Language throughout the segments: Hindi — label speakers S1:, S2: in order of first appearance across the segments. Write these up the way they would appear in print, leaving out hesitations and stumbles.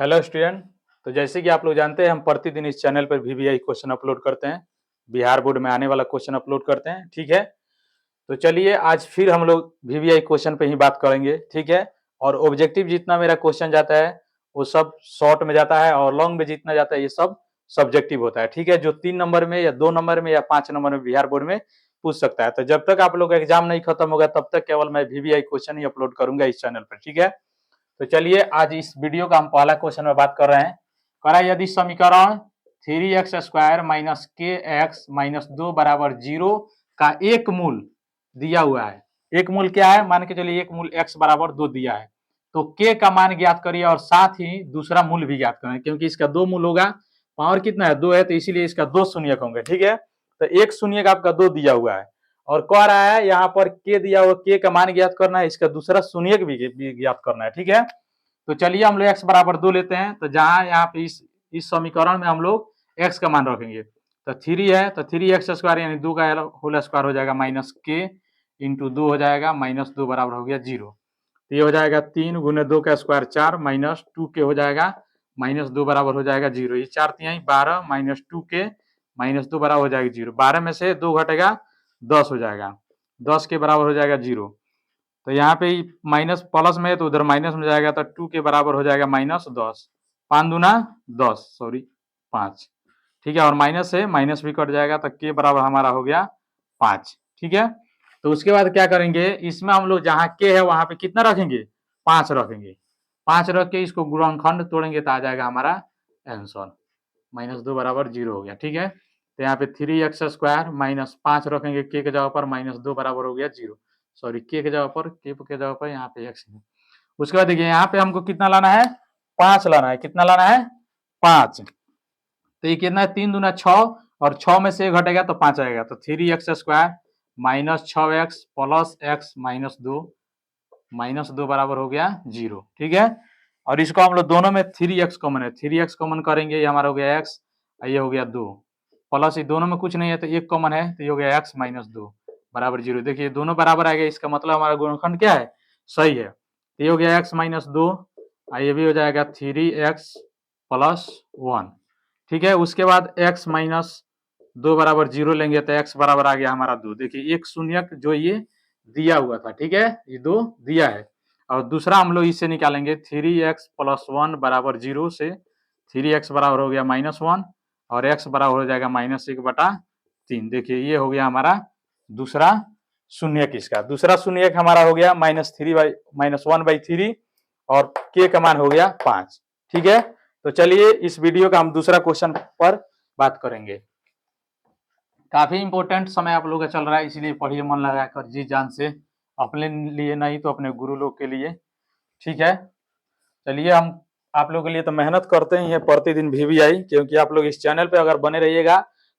S1: Hello student. तो जैसे कि आप लोग जानते हैं हम प्रतिदिन इस चैनल पर वीवीआई क्वेश्चन अपलोड करते हैं। बिहार बोर्ड में आने वाला क्वेश्चन अपलोड करते हैं, ठीक है। तो चलिए आज फिर हम लोग वीवीआई क्वेश्चन पे ही बात करेंगे, ठीक है। और ऑब्जेक्टिव जितना मेरा क्वेश्चन जाता है वो सब शॉर्ट में जाता है और लॉन्ग में जितना जाता है ये सब सब्जेक्टिव होता है, ठीक है। जो 3 नंबर में या 2 नंबर में या 5 नंबर में बिहार बोर्ड में पूछ सकता है। तो जब तक आप लोग का एग्जाम नहीं खत्म होगा तब तक केवल मैं वीवीआई क्वेश्चन ही अपलोड करूंगा इस चैनल पर, ठीक है। तो चलिए आज इस वीडियो का हम पहला क्वेश्चन में बात कर रहे हैं। कह रहा है यदि समीकरण 3x² माइनस के एक्स माइनस 2 बराबर 0 का एक मूल दिया हुआ है। एक मूल क्या है, मान के चलिए एक मूल x बराबर 2 दिया है, तो k का मान ज्ञात करिए और साथ ही दूसरा मूल भी ज्ञात करें, क्योंकि इसका 2 मूल होगा। पावर कितना है, 2 है, तो इसीलिए इसका 2 शून्यक होंगे, ठीक है। तो एक शून्यक आपका 2 दिया हुआ है और कह रहा है यहाँ पर k दिया हुआ, k का मान ज्ञात करना है, इसका दूसरा शून्यक भी ज्ञात करना है, ठीक है। तो चलिए हम लोग x बराबर 2 लेते हैं। तो जहां यहाँ पे इस समीकरण में हम लोग x का मान रखेंगे, तो 3 है तो 3x² यानी 2 का होल स्क्वायर हो जाएगा माइनस k इंटू 2 हो जाएगा माइनस 2 बराबर हो गया 0। तो ये हो जाएगा 3 गुने 2 का स्क्वायर 4 माइनस 2k हो जाएगा माइनस 2 बराबर हो जाएगा 0। ये 4 तिहाई 12 माइनस 2k माइनस 2 बराबर हो जाएगा 0। 12 में से 2 घटेगा 10 हो जाएगा, 10 के बराबर हो जाएगा 0। तो यहाँ पे माइनस प्लस में है तो उधर माइनस में जाएगा, तो 2 के बराबर हो जाएगा माइनस 10। 5 दूना 10, सॉरी 5, ठीक है। और माइनस से माइनस भी कट जाएगा तो के बराबर हमारा हो गया 5, ठीक है। तो उसके बाद क्या करेंगे, इसमें हम लोग जहाँ के है वहां पे कितना रखेंगे, 5 रखेंगे। 5 रख के इसको गुणनखंड तोड़ेंगे तो आ जाएगा हमारा आंसर माइनस 2 बराबर 0 हो गया, ठीक है। तो यहाँ पे 3x² माइनस 5 रखेंगे के जगह पर, माइनस 2 बराबर हो गया 0। सॉरी के जगह पर, के जगह पर यहाँ पे x है। उसके बाद देखिए यहाँ पे हमको कितना लाना है, 5 लाना है। कितना लाना है, 5। तो ये कितना है, 3 दूना 6 और 6 में से घटेगा तो 5 आएगा। तो 3x² minus 6x plus x minus 2 बराबर हो गया 0, ठीक है। और इसको हम लोग दोनों में 3x कॉमन है, 3x कॉमन करेंगे, ये हमारा हो गया x, ये हो गया 2 प्लस ये दोनों में कुछ नहीं है तो 1 कॉमन है, तो ये हो गया x माइनस 2 बराबर 0। देखिए दोनों बराबर आ गया, इसका मतलब हमारा गुणनखंड क्या है, सही है। तो ये हो गया x माइनस 2, ये भी हो जाएगा 3x प्लस 1, ठीक है। उसके बाद x माइनस 2 बराबर 0 लेंगे तो x बराबर आ गया हमारा 2। देखिए एक शून्यक जो ये दिया हुआ था, ठीक है, ये 2 दिया है। और दूसरा हम लोग इससे निकालेंगे 3x प्लस 1 बराबर 0 से 3x बराबर हो गया माइनस 1 और x बराबर हो जाएगा माइनस 1/3। देखिए ये हो गया हमारा दूसरा शून्यक। इसका दूसरा शून्यक हमारा हो गया माइनस 1/3 और k का मान हो गया 5, ठीक है। तो चलिए इस वीडियो का हम दूसरा क्वेश्चन पर बात करेंगे। काफी इंपॉर्टेंट समय आप लोगों का चल रहा है, इसलिए पढ़िए मन लगाकर जी जान से, अपने लिए नहीं तो अपने गुरु लोग के लिए, ठीक है। चलिए हम आप लोगों के लिए तो मेहनत करते ही हैं प्रतिदिन वीवीआई, क्योंकि आप लोग इस चैनल पे अगर बने रहिएगा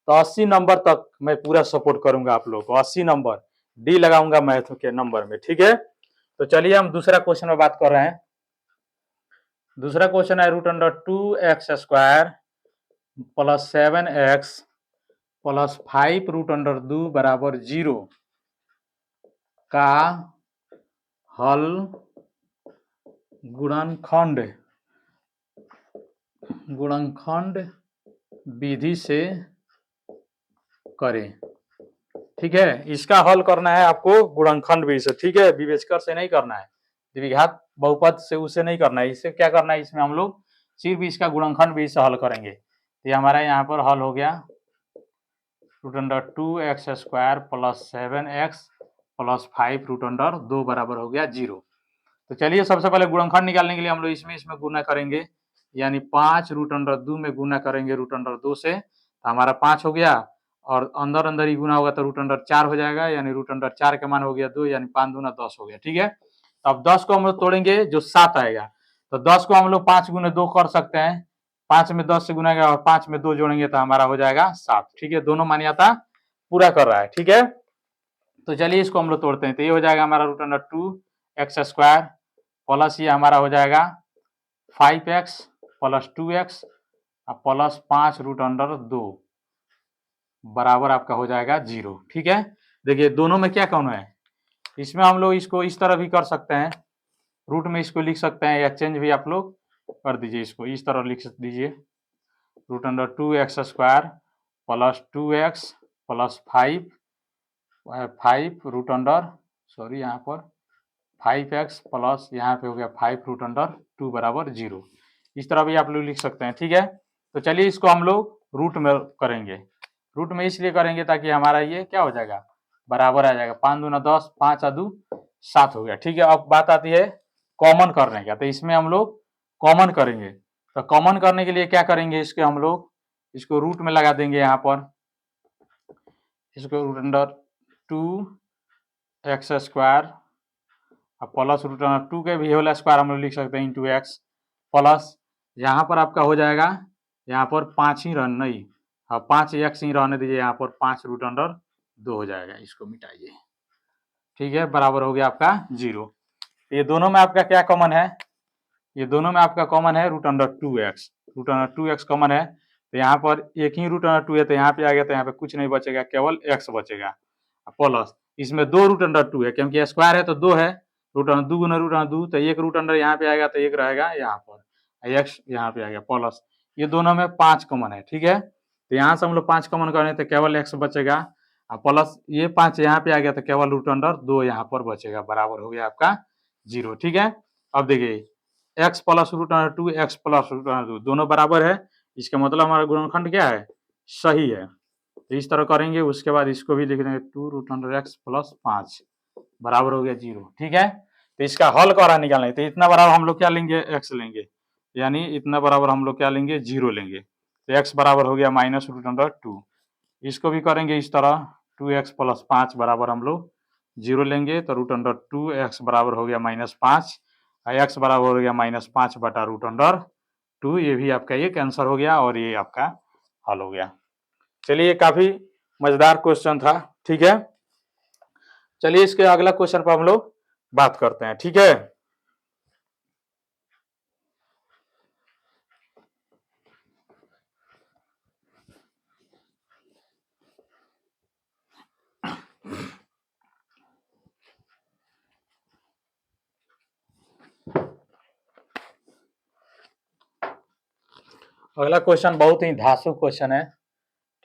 S1: तो 80 नंबर तक मैं पूरा सपोर्ट करूंगा आप लोग को। 80 नंबर डी लगाऊंगा मैथ के नंबर में, ठीक है। तो चलिए हम दूसरा क्वेश्चन में बात कर रहे हैं। दूसरा क्वेश्चन है √2x² प्लस 7x प्लस 5√2 बराबर 0 का हल गुणनखंड विधि से करें, ठीक है। इसका हल करना है आपको गुणनखंड विधि से, ठीक है, विवेचकर से नहीं करना है, द्विघात बहुपद से उसे नहीं करना है। इससे क्या करना है, इसमें हम लोग सिर्फ इसका गुणनखंड विधि से हल करेंगे। तो ये हमारा यहाँ पर हल हो गया √2x² प्लस 7x प्लस 5√2 बराबर हो गया 0। तो चलिए सबसे पहले गुणनखंड निकालने के लिए हम लोग इसमें गुना करेंगे, यानी 5√2 में गुना करेंगे √2 से, तो हमारा 5 हो गया और अंदर अंदर ही गुना होगा तो √4 हो जाएगा, यानी √4 का मान हो गया 2, यानी 5 दूना 10 हो गया, ठीक है। तो अब 10 को हम लोग तोड़ेंगे जो 7 आएगा, तो 10 को हम लोग 5 गुने 2 कर सकते हैं। 5 में 10 से गुना और 5 में 2 जोड़ेंगे तो हमारा हो जाएगा 7, ठीक है। दोनों मान्यता पूरा कर रहा है, ठीक है। तो चलिए इसको हम लोग तोड़ते हैं। तो ये हो जाएगा हमारा √2x² प्लस ये हमारा हो जाएगा 5x प्लस 2x प्लस 5√2 बराबर आपका हो जाएगा 0, ठीक है। देखिए दोनों में क्या कौन है, इसमें हम लोग इसको इस तरह भी कर सकते हैं, रूट में इसको लिख सकते हैं या चेंज भी आप लोग कर दीजिए, इसको इस तरह लिख दीजिए, √2x² plus 2x plus 5 sorry यहाँ पर 5x प्लस यहाँ पे हो गया 5 √2 बराबर 0। इस तरह भी आप लोग लिख सकते हैं, ठीक है। तो चलिए इसको हम लोग रूट में करेंगे। रूट में इसलिए करेंगे ताकि हमारा ये क्या हो जाएगा, बराबर आ जाएगा। 5 दूना 10, 5 2 7 हो गया, ठीक है। अब बात आती है कॉमन करने का, तो इसमें हम लोग कॉमन करेंगे। तो कॉमन करने के लिए क्या करेंगे, इसके हम लोग इसको रूट में लगा देंगे, यहाँ पर इसको √2x² प्लस √2 के भी होल स्क्वायर हम लोग लिख सकते हैं इंटू एक्स, प्लस यहाँ पर आपका हो जाएगा, यहाँ पर 5 ही रहना नहीं, हाँ 5x ही रहने दीजिए, यहाँ पर 5√2 हो जाएगा, इसको मिटाइए, ठीक है। बराबर हो गया आपका 0। ये दोनों में आपका क्या कॉमन है, ये दोनों में आपका कॉमन है √2x, √2x कॉमन है। तो यहाँ पर एक ही √2 है, तो यहाँ पे आ गया, तो यहाँ पे कुछ नहीं बचेगा, केवल x बचेगा। प्लस इसमें 2 √2 है, क्योंकि स्क्वायर है तो 2 है, √2 गुना √2, तो एक √2 यहाँ पे आएगा, तो एक रहेगा यहाँ पर, x यहाँ पे आ गया, प्लस ये दोनों में 5 कॉमन है, ठीक है। तो यहाँ से हम लोग 5 कॉमन करें तो केवल x बचेगा, प्लस ये 5 यहाँ पे आ गया, तो केवल √2 यहाँ पर बचेगा, बराबर हो गया आपका 0, ठीक है। अब देखिए x प्लस √2 x प्लस √2 दोनों बराबर है, इसका मतलब हमारा गुणनखंड क्या है, सही है। तो इस तरह करेंगे, उसके बाद इसको भी लिख देंगे 2√x प्लस 5 बराबर हो गया 0, ठीक है। तो इसका हल करा निकालना है, तो इतना बराबर हम लोग क्या लेंगे, x लेंगे, यानी इतना बराबर हम लोग क्या लेंगे, 0 लेंगे। तो x बराबर हो गया -√2। इसको भी करेंगे इस तरह, 2x प्लस 5 बराबर हम लोग 0 लेंगे, तो √2x बराबर हो गया -5, x बराबर हो गया -5 बटा √2। ये भी आपका एक आंसर हो गया और ये आपका हल हो गया। चलिए काफी मजेदार क्वेश्चन था, ठीक है। चलिए इसके अगला क्वेश्चन पर हम लोग बात करते हैं, ठीक है। अगला क्वेश्चन बहुत ही धांसू क्वेश्चन है,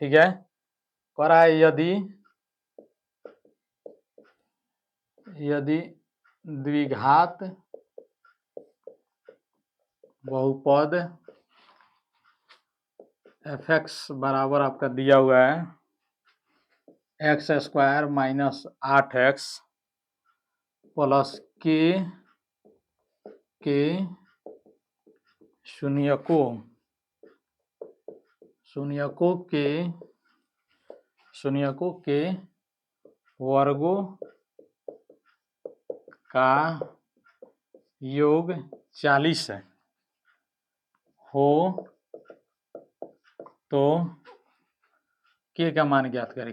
S1: ठीक है। कह रहा है यदि द्विघात बहुपद fx बराबर आपका दिया हुआ है x² माइनस 8x प्लस के शून्यकों के वर्गों का योग 40 हो, तो के का मान ज्ञात करें।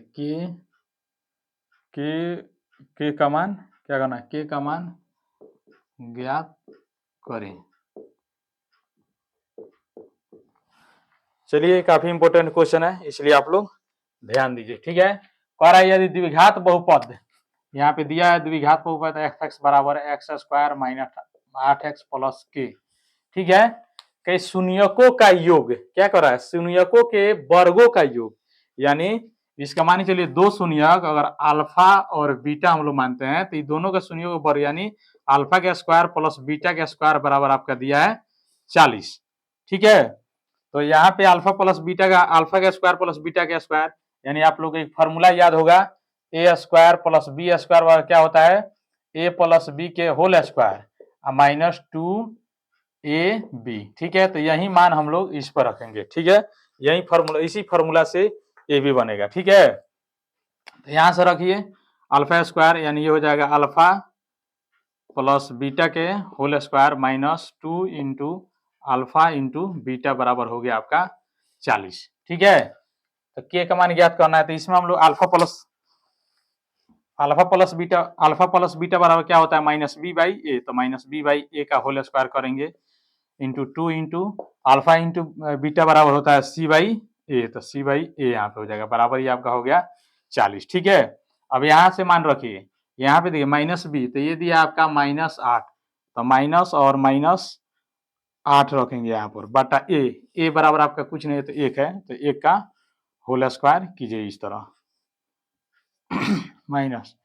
S1: के का मान क्या करना है, के का मान ज्ञात करें। चलिए काफी इंपॉर्टेंट क्वेश्चन है, इसलिए आप लोग ध्यान दीजिए, ठीक है। कह रहा है यदि द्विघात बहुपद, यहाँ पे दिया है द्विघात बहुपद fx बराबर x² माइनस 8x प्लस के, ठीक है। कई शून्यकों का योग क्या कर रहा है, शून्यकों के वर्गों का योग, यानी इसका मान चलिए दो शून्यक अगर अल्फा और बीटा हम लोग मानते हैं, तो ये दोनों का शून्य का वर्ग यानी अल्फा के स्क्वायर प्लस बीटा के स्क्वायर बराबर आपका दिया है 40, ठीक है। तो यहाँ पे अल्फा प्लस बीटा का अल्फा का स्क्वायर प्लस बीटा का स्क्वायर, यानी आप लोग एक फॉर्मूला याद होगा, a² प्लस b² क्या होता है, a प्लस बी के होल स्क्वायर माइनस 2ab, ठीक है। तो यही मान हम लोग इस पर रखेंगे, ठीक है। यही फॉर्मूला, इसी फॉर्मूला से ए बी बनेगा, ठीक है। तो यहाँ से रखिए अल्फा स्क्वायर, यानी ये हो जाएगा अल्फा प्लस बीटा के whole square minus 2 into alpha into beta बराबर हो गया आपका 40, ठीक है। तो के का मान ज्ञात करना है, तो इसमें हम लोग अल्फा प्लस बीटा बराबर क्या होता है, -b/a, तो -b/a का होल स्क्वायर करेंगे into 2 into alpha into beta बराबर होता है c/a, तो c/a यहाँ पे हो जाएगा, बराबर ही आपका हो गया 40, ठीक है। अब यहाँ से मान रखिए, यहाँ पे देखिए -b, तो ये दिया आपका -8, तो माइनस और माइनस 8 रखेंगे यहाँ पर बटा ए बराबर आपका कुछ नहीं है तो 1 है, तो 1 का होल स्क्वायर कीजिए इस तरह माइनस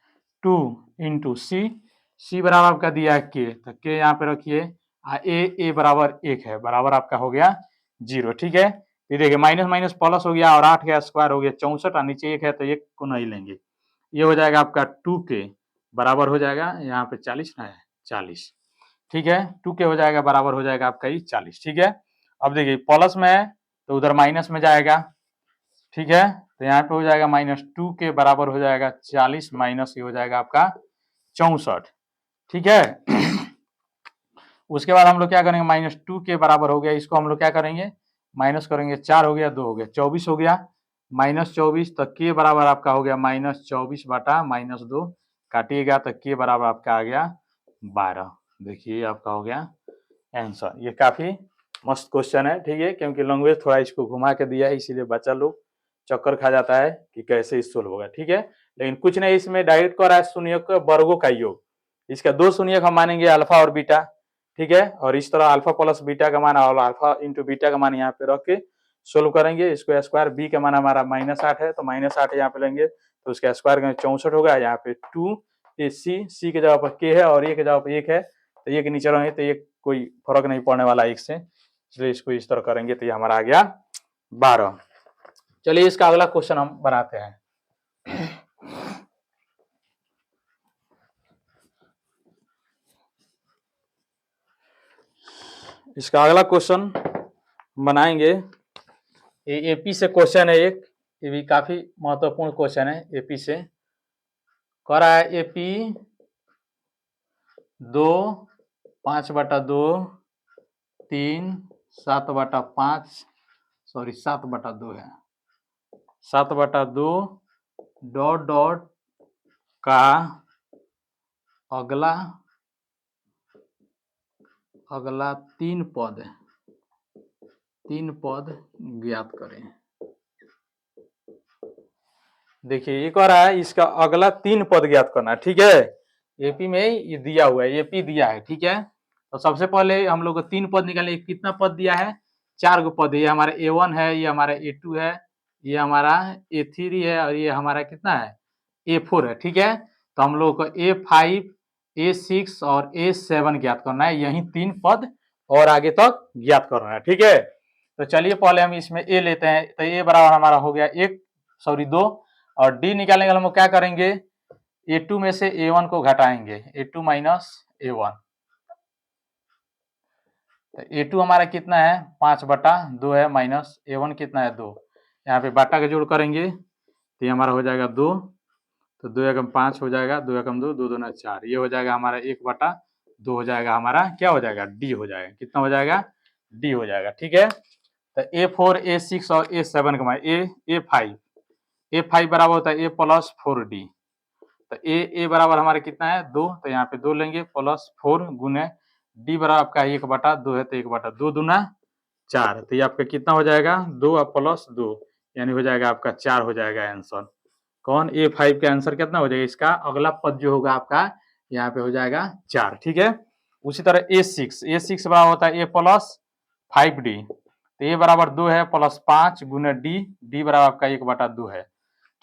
S1: 2 इंटू सी बराबर आपका दिया है के, तो के यहाँ पे रखिए, ए बराबर 1 है, बराबर आपका हो गया 0। ठीक है, ये देखिए माइनस माइनस प्लस हो गया और 8 का स्क्वायर हो गया 64 और नीचे 1 है तो 1 को नहीं लेंगे। ये हो जाएगा आपका 2 के बराबर हो जाएगा यहाँ पे 40 ना है 40। ठीक है, 2 के हो जाएगा बराबर हो जाएगा आपका ये 40। ठीक है, अब देखिए प्लस में है तो उधर माइनस में जाएगा। ठीक है, तो यहाँ पे हो जाएगा -2 के बराबर हो जाएगा 40 माइनस ये हो जाएगा आपका 64। ठीक है उसके बाद हम लोग क्या करेंगे, -2 के बराबर हो गया, इसको हम लोग क्या करेंगे माइनस करेंगे, 4 हो गया 2 हो गया 24 हो गया, -24 तो के बराबर आपका हो गया -24 बटा -2 काटिएगा तो के बराबर आपका आ गया 12। देखिए आपका हो गया आंसर। ये काफी मस्त क्वेश्चन है। ठीक है, क्योंकि लैंग्वेज थोड़ा इसको घुमा के दिया है इसीलिए बच्चा लोग चक्कर खा जाता है कि कैसे इस सोल्व होगा। ठीक है, लेकिन कुछ नहीं, इसमें डायरेक्ट कर रहा है शून्यक के वर्गों का योग। इसका 2 शून्यक हम मानेंगे अल्फा और बीटा। ठीक है, और इस तरह अल्फा प्लस बीटा का मान और अल्फा इंटू बीटा का मान यहाँ पे रख के सोल्व करेंगे। इसको स्क्वायर बी का मान हमारा -8 है तो -8 यहाँ पे लेंगे तो उसका स्क्वायर में 64 होगा। यहाँ पे 2 सी के जगह पर के है और ए के जगह पर 1 है तो ये के नीचे रहेंगे तो ये कोई फर्क नहीं पड़ने वाला 1 से, इसलिए इसको इस तरह करेंगे तो ये हमारा आ गया 12। चलिए इसका अगला क्वेश्चन हम बनाते हैं। इसका अगला क्वेश्चन बनाएंगे, ये एपी से क्वेश्चन है एक, ये भी काफी महत्वपूर्ण क्वेश्चन है। एपी से कह रहा है एपी 2 5/2 3 7/5 सॉरी 7/2 है 7/2 डॉट डॉट का अगला 3 पद ज्ञात करें। देखिए ये कह रहा है इसका अगला 3 पद ज्ञात करना है। ठीक है, एपी में ये दिया हुआ है, एपी दिया है। ठीक है, तो सबसे पहले हम लोग को 3 पद निकालने, कितना पद दिया है 4 गो पद, ये हमारा A1 है, ये हमारा A2 है, ये हमारा A3 है और ये हमारा कितना है A4 है। ठीक है, तो हम लोग को A5 A6 और A7 ज्ञात करना है, यही 3 पद और आगे तक ज्ञात करना है। ठीक है, तो चलिए पहले हम इसमें A लेते हैं, तो A बराबर हमारा हो गया 2 और D निकालने के लिए हम लोग क्या करेंगे, A2 में से A1 को घटाएंगे, A2 माइनस A1, तो A2 हमारा कितना है 5/2 है माइनस A1 कितना है 2, यहाँ पे बाटा का जोड़ करेंगे तो ये हमारा हो जाएगा 2, तो 2 एकम 5 हो जाएगा, 2 एकम 2, 2 दूना 4, ये हो जाएगा हमारा 1/2 हो जाएगा हमारा, क्या हो जाएगा D हो जाएगा, कितना हो जाएगा D हो जाएगा। ठीक है, तो A4 A6 और A7 का मान A5 बराबर होता है A प्लस 4D, तो ए बराबर हमारे कितना है 2, तो यहाँ पे 2 लेंगे प्लस 4 गुने डी बराबर आपका 1/2 है तो 1/2 दूना 4, तो ये आपका कितना हो जाएगा 2 और प्लस 2 यानी हो जाएगा आपका 4 हो जाएगा आंसर। कौन A5 का आंसर कितना हो जाएगा, इसका अगला पद जो होगा आपका यहाँ पे हो जाएगा 4। ठीक है, उसी तरह A6 बराबर होता है A प्लस 5D, तो ए बराबर 2 है प्लस 5 गुने डी बराबर आपका 1/2 है।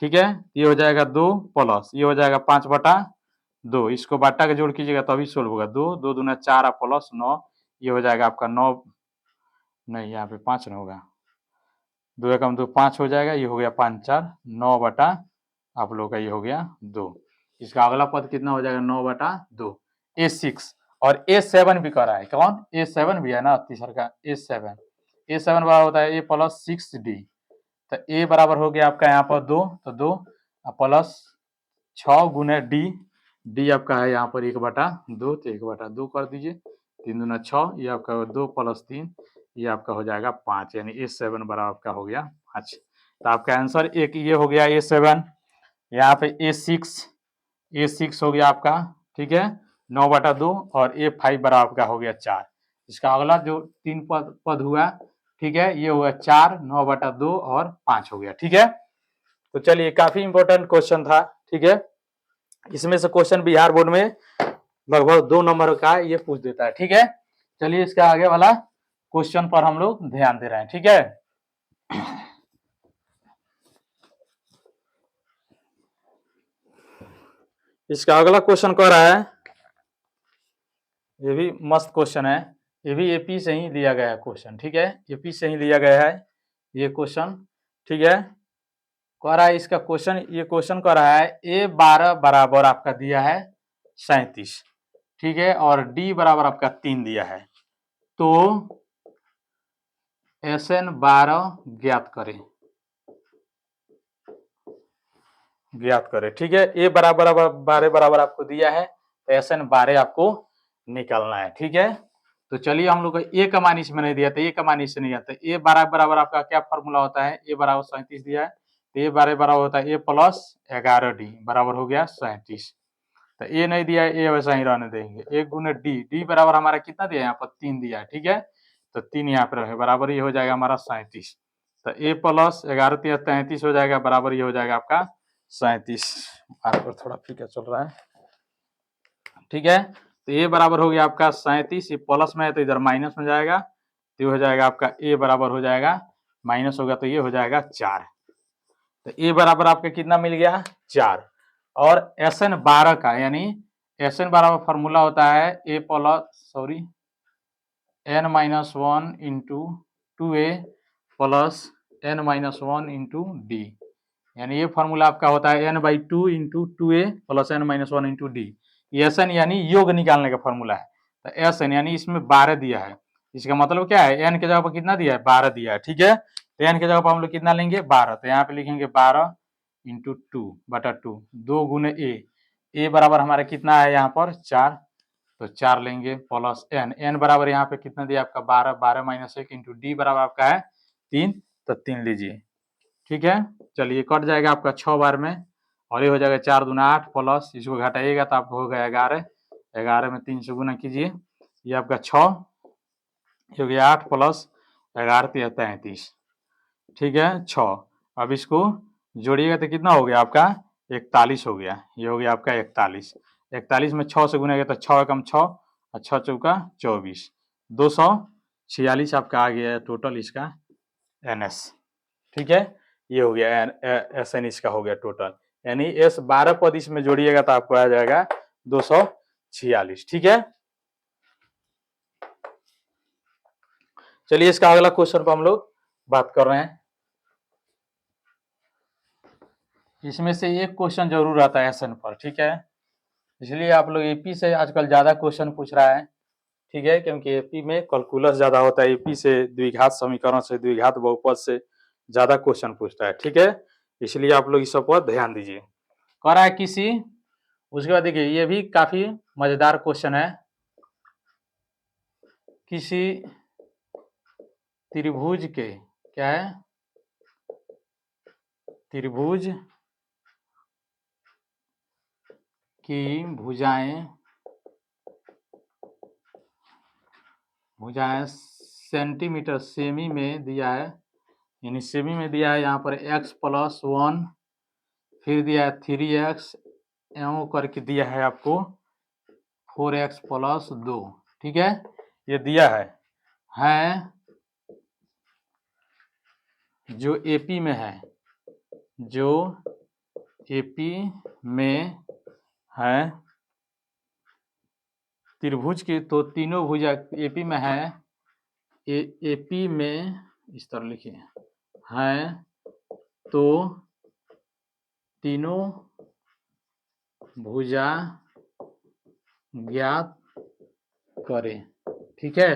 S1: ठीक है, ये हो जाएगा 2 प्लस ये हो जाएगा 5/2, इसको बाटा के जोड़ कीजिएगा तभी सोल्व होगा। 2 दूना 4 और प्लस 9, ये हो जाएगा आपका 9 नहीं यहाँ पे 5 नहीं होगा, 2 एकम 2 5 हो जाएगा, ये हो गया 5 4 9 बटा आप लोग का ये हो गया 2। इसका अगला पद कितना हो जाएगा 9/2। A6 और A7 भी कर रहा है, कौन A7 भी है ना तीसरा का A7 बराबर होता है A प्लस 6D, तो ए बराबर हो गया आपका यहाँ पर 2, तो 2 प्लस 6 गुने डी आपका है यहाँ पर 1/2, तो 1/2 कर दीजिए, 3 दूना 6, ये आपका 2 प्लस 3 ये आपका हो जाएगा 5, यानी A7 बराबर आपका हो गया 5। तो आपका आंसर एक ये हो गया A7, यहाँ पे A6 हो गया आपका। ठीक है, 9/2 और A5 बराबर आपका हो गया 4। इसका अगला जो 3 पद हुआ, ठीक है, ये हुआ 4 9/2 और 5 हो गया। ठीक है, तो चलिए काफी इंपॉर्टेंट क्वेश्चन था। ठीक है, इसमें से क्वेश्चन बिहार बोर्ड में लगभग 2 नंबर का ये पूछ देता है। ठीक है, चलिए इसका आगे वाला क्वेश्चन पर हम लोग ध्यान दे रहे हैं, ठीक है। इसका अगला क्वेश्चन कह रहा है, ये भी मस्त क्वेश्चन है, ये भी एपी से ही लिया गया है क्वेश्चन, ठीक है, एपी से ही लिया गया है ये क्वेश्चन, ठीक है। कह रहा है इसका क्वेश्चन, ये क्वेश्चन कह रहा है A12 बराबर आपका दिया है 37, ठीक है, और D बराबर आपका 3 दिया है, तो SN12 ज्ञात करें, ठीक है। A बराबर 12 बराबर आपको दिया है, तो SN12 आपको निकालना है, ठीक है। तो चलिए हम लोग को A का मान इसमें नहीं दिया, तो A का मान इससे नहीं आता। A12 बराबर आपका क्या फॉर्मूला होता है, A बराबर 37 दिया है, तो A12 बराबर होता है A प्लस 11D बराबर हो गया 37। तो A नहीं दिया है, A वैसा ही रहने देंगे, 1 गुने D बराबर हमारा कितना दिया है, यहाँ पर 3 दिया है, ठीक है। तो 3 यहाँ पर रहे बराबर, ये हो जाएगा हमारा 37। तो A प्लस 11 33 हो जाएगा बराबर, ये हो जाएगा आपका 37। पर थोड़ा फीका चल रहा है, ठीक है। तो A बराबर हो गया आपका 37, ये प्लस में है तो इधर माइनस में जाएगा, तो ये हो जाएगा आपका A बराबर हो जाएगा माइनस होगा, तो ये हो जाएगा 4। तो A बराबर आपका कितना मिल गया 4। और SN12 का, यानी SN12 का फॉर्मूला होता है A plus N-1 into 2A plus N-1 into D, यानी ये फॉर्मूला आपका होता है N/2 into 2A plus N-1 into D। ये SN यानी योग निकालने का फॉर्मूला है, तो SN यानी इसमें 12 दिया है, इसका मतलब क्या है, N के जगह पर कितना दिया है 12 दिया है, ठीक है। तो N के जगह पर हम लोग कितना लेंगे 12, तो यहाँ पे लिखेंगे 12 इंटू 2/2, 2 गुने A बराबर हमारा कितना है यहाँ पर 4, तो 4 लेंगे प्लस N बराबर यहाँ पे कितना दिया आपका 12, 12 माइनस 1 इंटू D बराबर आपका है 3, तो 3 लीजिए, ठीक है। चलिए कट जाएगा आपका 6 बार में, और ये हो जाएगा 4 दूना 8 प्लस इसको घटाइएगा तो आपको हो गया 11, 11 में 3 से गुना कीजिए, ये आपका 6, ये हो गया 8 प्लस 11 33, ठीक है 6। अब इसको जोड़िएगा तो कितना हो गया आपका 41 हो गया, ये हो गया आपका 41, 41 में 6 से गुना गया तो 6 एकम 6 और 6 चौका 24, 246 आपका आ गया टोटल इसका NS, ठीक है। ये हो गया SN इसका हो गया टोटल, यानी S12 पद इसमें जोड़िएगा तो आपको आ जाएगा 246, ठीक है। चलिए इसका अगला क्वेश्चन पर हम लोग बात कर रहे हैं, इसमें से एक क्वेश्चन जरूर आता है SN पर, ठीक है, इसलिए आप लोग AP से आजकल ज्यादा क्वेश्चन पूछ रहा है, ठीक है, क्योंकि AP में कैलकुलस ज्यादा होता है, AP से द्विघात समीकरण से, द्विघात बहुपद से ज्यादा क्वेश्चन पूछता है, ठीक है, इसलिए आप लोग इस सब पर ध्यान दीजिए। कह रहा है किसी, उसके बाद देखिए ये भी काफी मजेदार क्वेश्चन है, किसी त्रिभुज के, क्या है, त्रिभुज की भुजाएं सेंटीमीटर सेमी में दिया है, यानी सेमी में दिया है, यहाँ पर x प्लस 1, फिर दिया है 3x एवं करके दिया है आपको 4x प्लस 2, ठीक है, ये दिया है जो AP में है, जो AP में है त्रिभुज की, तो तीनों भुजा AP में है, AP में इस तरह लिखिए है, तो तीनों भुजा ज्ञात करें, ठीक है।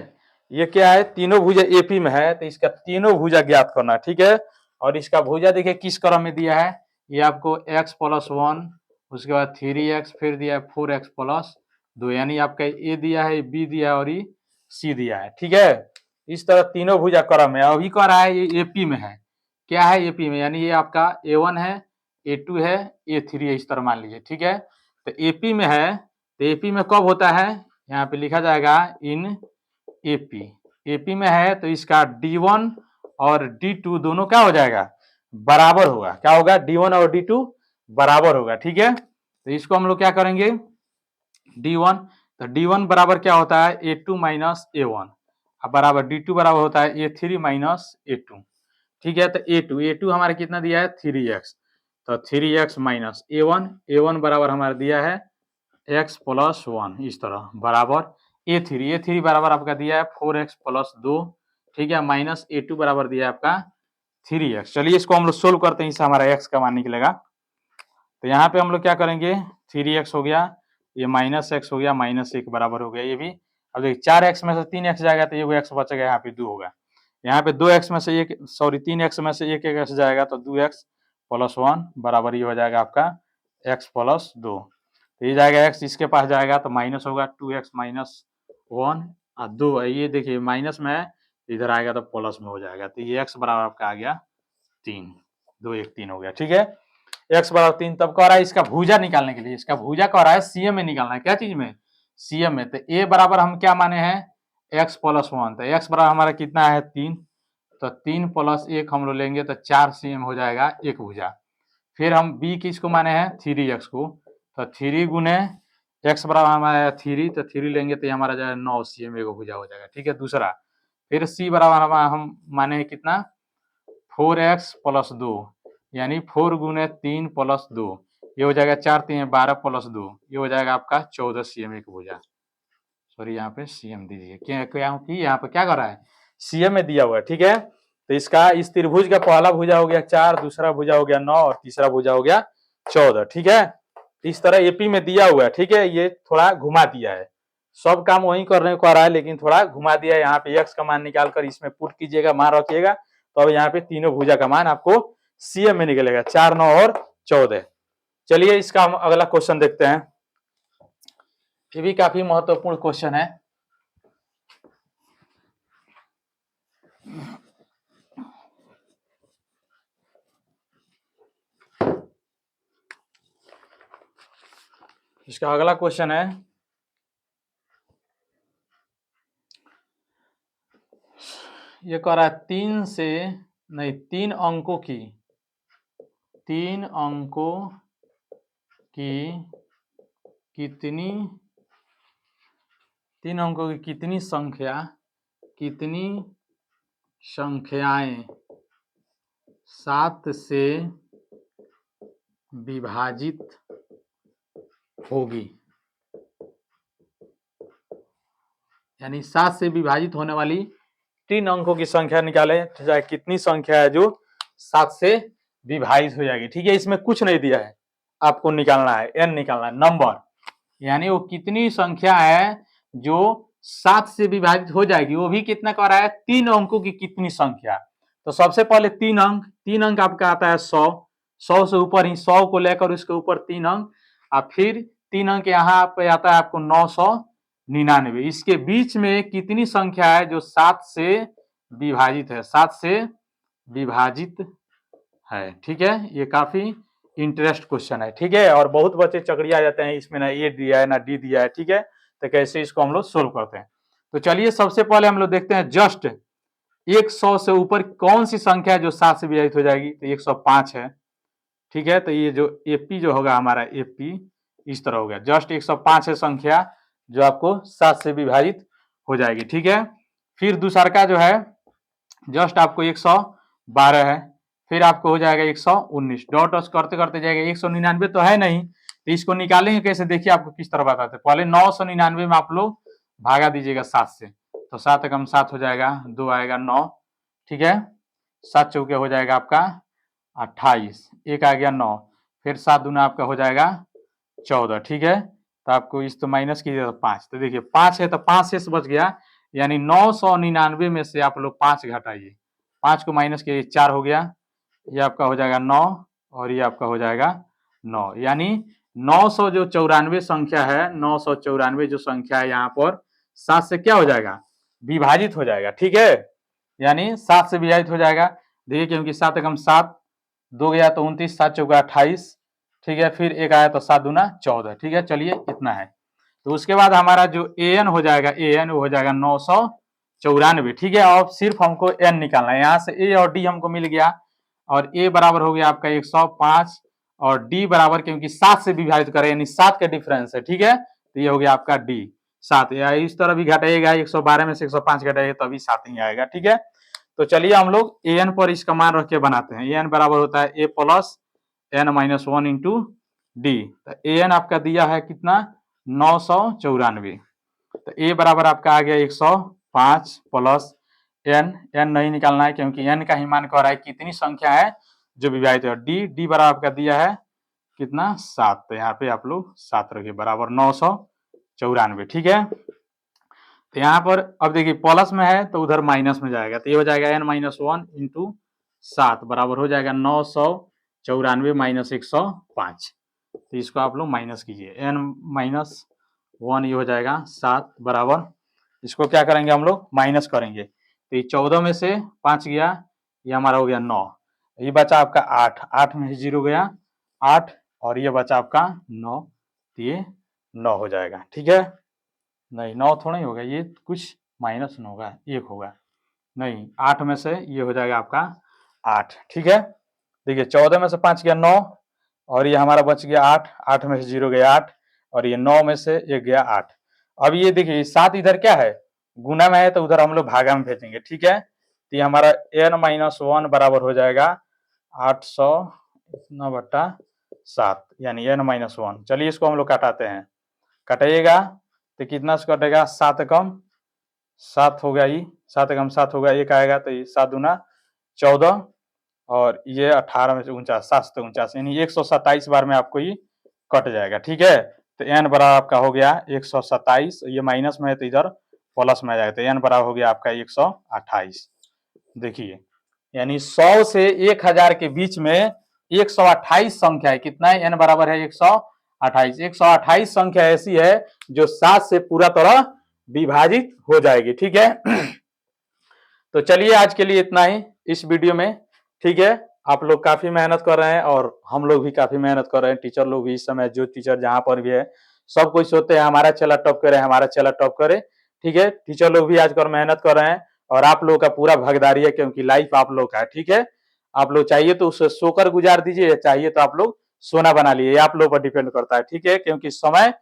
S1: ये क्या है, तीनों भुजा AP में है, तो इसका तीनों भुजा ज्ञात करना, ठीक है। और इसका भुजा देखिए किस क्रम में दिया है, ये आपको x प्लस 1, उसके बाद 3x, फिर दिया है 4x प्लस 2, यानी आपका A दिया है, B दिया है और ये C दिया है, ठीक है। इस तरह तीनों भुजा क्रम है, अभी कह रहा है ये AP में है, क्या है AP में, यानी ये आपका A1 है, A2 है, A3 है, इस तरह मान लीजिए, ठीक है। तो AP में है, तो AP में कब होता है, यहाँ पे लिखा जाएगा इन AP में है, तो इसका D1 और D2 दोनों क्या हो जाएगा, बराबर होगा, क्या होगा, D1 और D2 बराबर होगा, ठीक है। तो इसको हम लोग क्या करेंगे D1, तो D1 बराबर क्या होता है A2 माइनस A1, अब बराबर D2 बराबर होता है A3 माइनस A2। ठीक है, तो A2 हमारा कितना दिया है 3x, तो 3x माइनस A1 बराबर हमारा दिया है x प्लस 1, इस तरह बराबर A3 बराबर आपका दिया है 4x प्लस 2। ठीक है, माइनस A2 बराबर दिया है आपका 3x। चलिए इसको हम लोग सोल्व करते हैं, इससे हमारा x का मान निकलेगा। तो यहाँ पे हम लोग क्या करेंगे, 3x हो गया, ये माइनस x हो गया, माइनस 1 बराबर हो गया ये भी। अब देखिए 4x में से 3x जाएगा तो ये x बचेगा, यहाँ पे 2 होगा। यहाँ पे 2x में से एक, सॉरी 3x में से एक x जाएगा तो 2x प्लस 1 बराबर ये हो जाएगा आपका x प्लस 2। तो ये जाएगा x, इसके पास जाएगा तो माइनस होगा 2x माइनस 1 और 2, ये देखिए माइनस में है, इधर आएगा तो प्लस में हो जाएगा। तो ये x बराबर आपका आ गया 3, 2 1 3 हो गया। ठीक है, x बराबर 3। तब कह रहा है इसका भुजा निकालने के लिए, इसका भुजा कह रहा है CM में निकालना है। क्या चीज में, CM में। तो a बराबर हम क्या माने हैं x प्लस 1, तो x बराबर हमारा कितना है 3, तो 3 प्लस 1 हम लोग लेंगे तो 4 CM हो जाएगा एक भुजा। फिर हम b किसको माने हैं 3x को, तो 3 गुने x बराबर हमारा 3, तो 3 लेंगे तो हमारा जाएगा 9 CM एक भुजा हो जाएगा। ठीक है, दूसरा। फिर c बराबर हम माने हैं कितना 4x प्लस 2, यानी 4 गुने 3 प्लस 2, ये हो जाएगा 4 3 12 प्लस 2, ये हो जाएगा आपका 14 CM एक भुजा। सॉरी यहाँ पे CM दीजिए, क्योंकि यहाँ पे क्या कर रहा है CM में दिया हुआ है। ठीक है, तो इसका इस त्रिभुज का पहला भुजा हो गया 4, दूसरा भुजा हो गया 9 और तीसरा भुजा हो गया 14। ठीक है, इस तरह AP में दिया हुआ है। ठीक है, ये थोड़ा घुमा दिया है, सब काम वही करने को आ रहा है लेकिन थोड़ा घुमा दिया है। यहाँ पे x का मान निकाल कर इसमें पुट कीजिएगा, मान रखिएगा, तो अब यहाँ पे तीनों भुजा का मान आपको CM में निकलेगा 4 9 और 14। चलिए इसका हम अगला क्वेश्चन देखते हैं, ये भी काफी महत्वपूर्ण क्वेश्चन है। इसका अगला क्वेश्चन है, ये कह रहा है 3 अंकों की कितनी 3 अंकों की कितनी संख्याएं 7 से विभाजित होगी, यानी 7 से विभाजित होने वाली 3 अंकों की संख्या निकाले, चाहे कितनी संख्या है जो 7 से विभाजित हो जाएगी। ठीक है, इसमें कुछ नहीं दिया है, आपको निकालना है n निकालना है, नंबर, यानी वो कितनी संख्या है जो 7 से विभाजित हो जाएगी, वो भी कितना कह रहा है 3 अंकों की कितनी संख्या। तो सबसे पहले 3 अंक आपका आता है 100 से ऊपर ही 100 को लेकर उसके ऊपर 3 अंक, और फिर 3 अंक यहाँ पे आता है आपको 999। इसके बीच में कितनी संख्या है जो 7 से विभाजित है, 7 से विभाजित है। ठीक है, ये काफी इंटरेस्ट क्वेश्चन है। ठीक है, और बहुत बच्चे चकरिया जाते हैं, इसमें ना ए दिया है ना डी दिया है। ठीक है, तो कैसे इसको हम लोग सोल्व करते हैं, तो चलिए सबसे पहले हम लोग देखते हैं जस्ट 100 से ऊपर कौन सी संख्या है जो 7 से विभाजित हो जाएगी, तो 105 है। ठीक है, तो ये जो AP जो होगा हमारा AP इस तरह हो गया, जस्ट 105 है संख्या जो आपको 7 से विभाजित हो जाएगी। ठीक है, फिर दूसरा का जो है जस्ट आपको 112 है, फिर आपको हो जाएगा 119, डॉट करते करते जाएगा 199 तो है नहीं, तो इसको निकालेंगे कैसे, देखिए आपको किस तरह बताते हैं। पहले 999 में आप लोग भागा दीजिएगा 7 से, तो 7 एकम 7 हो जाएगा, 2 आएगा 9। ठीक है, 7 चौके हो जाएगा आपका 28, एक आ गया 9, फिर 7 दूना आपका हो जाएगा 14। ठीक है, तो आपको इस तो माइनस कीजिए तो 5, तो देखिए 5 है तो 5 शेष बच गया, यानी 999 में से आप लोग 5 घटाइए, 5 को माइनस कीजिए 4 हो गया, ये आपका हो जाएगा 9 और ये आपका हो जाएगा 9, यानी 900 जो 94 संख्या है, 994 जो संख्या है यहाँ पर 7 से क्या हो जाएगा विभाजित हो जाएगा। ठीक है, यानी 7 से विभाजित हो जाएगा, देखिए क्योंकि 7 एकम 7, 2 गया तो 29, 7 चौका 28। ठीक है, फिर एक आया तो 7 दूना 14। ठीक है, चलिए इतना है। तो उसके बाद हमारा जो AN हो जाएगा, AN वो हो जाएगा 994। ठीक है, अब सिर्फ हमको N निकालना है, यहाँ से A और D हमको मिल गया, और A बराबर हो गया आपका 105 और D बराबर क्योंकि 7 से विभाजित करें यानी 7 का डिफरेंस है। ठीक है, तो ये हो गया आपका D। 7, या इस तरह भी घटाइएगा, 112 में से 105 घटाइएगा तभी 7 ही आएगा। ठीक है, तो चलिए हम लोग an पर इसका मान रख के बनाते हैं। an बराबर होता है a plus n minus 1 into D. तो an आपका दिया है कितना, 994। तो a बराबर आपका आ गया 105 प्लस n नहीं निकालना है क्योंकि n का ही मान कह रहा है कितनी संख्या है जो विभाजित है। डी बराबर आपका दिया है कितना, 7। तो यहाँ पे आप लोग 7 रखिए, बराबर 994। ठीक है, तो यहाँ पर अब देखिए प्लस में है तो उधर माइनस में जाएगा, तो ये हो जाएगा n माइनस 1 इंटू 7 बराबर हो जाएगा 994 माइनस 105। तो इसको आप लोग माइनस कीजिए, n माइनस 1 ये हो जाएगा 7 बराबर, इसको क्या करेंगे हम लोग, माइनस करेंगे। तो ये 14 में से 5 गया, ये हमारा हो गया 9, ये बचा आपका 8, 8 में से 0 गया 8, और ये बचा आपका 9, तो ये 9 हो जाएगा। ठीक है, नहीं 9 थोड़ा ही होगा, ये कुछ माइनस 9 होगा, 1 होगा, नहीं 8 में से ये हो जाएगा आपका 8। ठीक है, देखिए 14 में से 5 गया 9, और ये हमारा बच गया 8, 8 में से 0 गया 8, और ये 9 में से 1 गया 8। अब ये देखिए 7 इधर क्या है, गुना में है, तो उधर हम लोग भागा में भेजेंगे। ठीक है, तो ये हमारा n माइनस 1 बराबर हो जाएगा 800/7 यानी n माइनस 1। चलिए इसको हम लोग काटाते हैं, कटाइएगा तो कितना से कटेगा, 7 कम 7 होगा, ये 7 कम 7 होगा, 1 आएगा, तो ये 7 दूना 14, और ये 18 में से 49, 7 से 49 यानी 127 बार में आपको ये कट जाएगा। ठीक है, तो n बराबर आपका हो गया 127, ये माइनस में है तो इधर प्लस में आ जाएगा, तो n बराबर हो गया आपका 128। देखिए यानी 100 से 1000 के बीच में 128 संख्या है, कितना है, n बराबर है 128। 128 संख्या ऐसी है जो 7 से पूरा तरह विभाजित हो जाएगी। ठीक है, तो चलिए आज के लिए इतना ही इस वीडियो में। ठीक है, आप लोग काफी मेहनत कर रहे हैं और हम लोग भी काफी मेहनत कर रहे हैं, टीचर लोग भी इस समय, जो टीचर जहां पर भी है सब कोई सोचते हैं हमारा चला टॉप करे, हमारा चला टॉप करे। ठीक है, टीचर लोग भी आजकल मेहनत कर रहे हैं और आप लोगों का पूरा भागीदारी है क्योंकि लाइफ आप लोग का है। ठीक है, आप लोग चाहिए तो उसे सोकर गुजार दीजिए, चाहिए तो आप लोग सोना बना लिए, आप लोग पर डिपेंड करता है। ठीक है, क्योंकि समय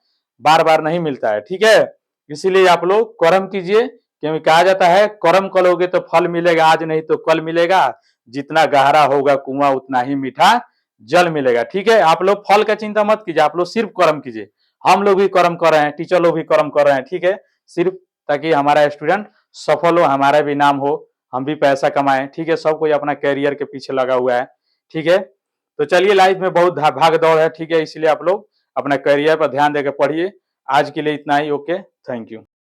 S1: बार बार नहीं मिलता है। ठीक है, इसीलिए आप लोग कर्म कीजिए, क्योंकि कहा जाता है कर्म करोगे तो फल मिलेगा, आज नहीं तो कल मिलेगा, जितना गहरा होगा कुआं उतना ही मीठा जल मिलेगा। ठीक है, आप लोग फल का चिंता मत कीजिए, आप लोग सिर्फ कर्म कीजिए। हम लोग भी कर्म कर रहे हैं, टीचर लोग भी कर्म कर रहे हैं। ठीक है, सिर्फ ताकि हमारा स्टूडेंट सफल हो, हमारा भी नाम हो, हम भी पैसा कमाएं। ठीक है, सब कोई अपना कैरियर के पीछे लगा हुआ है। ठीक है, तो चलिए लाइफ में बहुत भाग दौड़ है। ठीक है, इसलिए आप लोग अपना करियर पर ध्यान देकर पढ़िए। आज के लिए इतना ही, ओके, थैंक यू।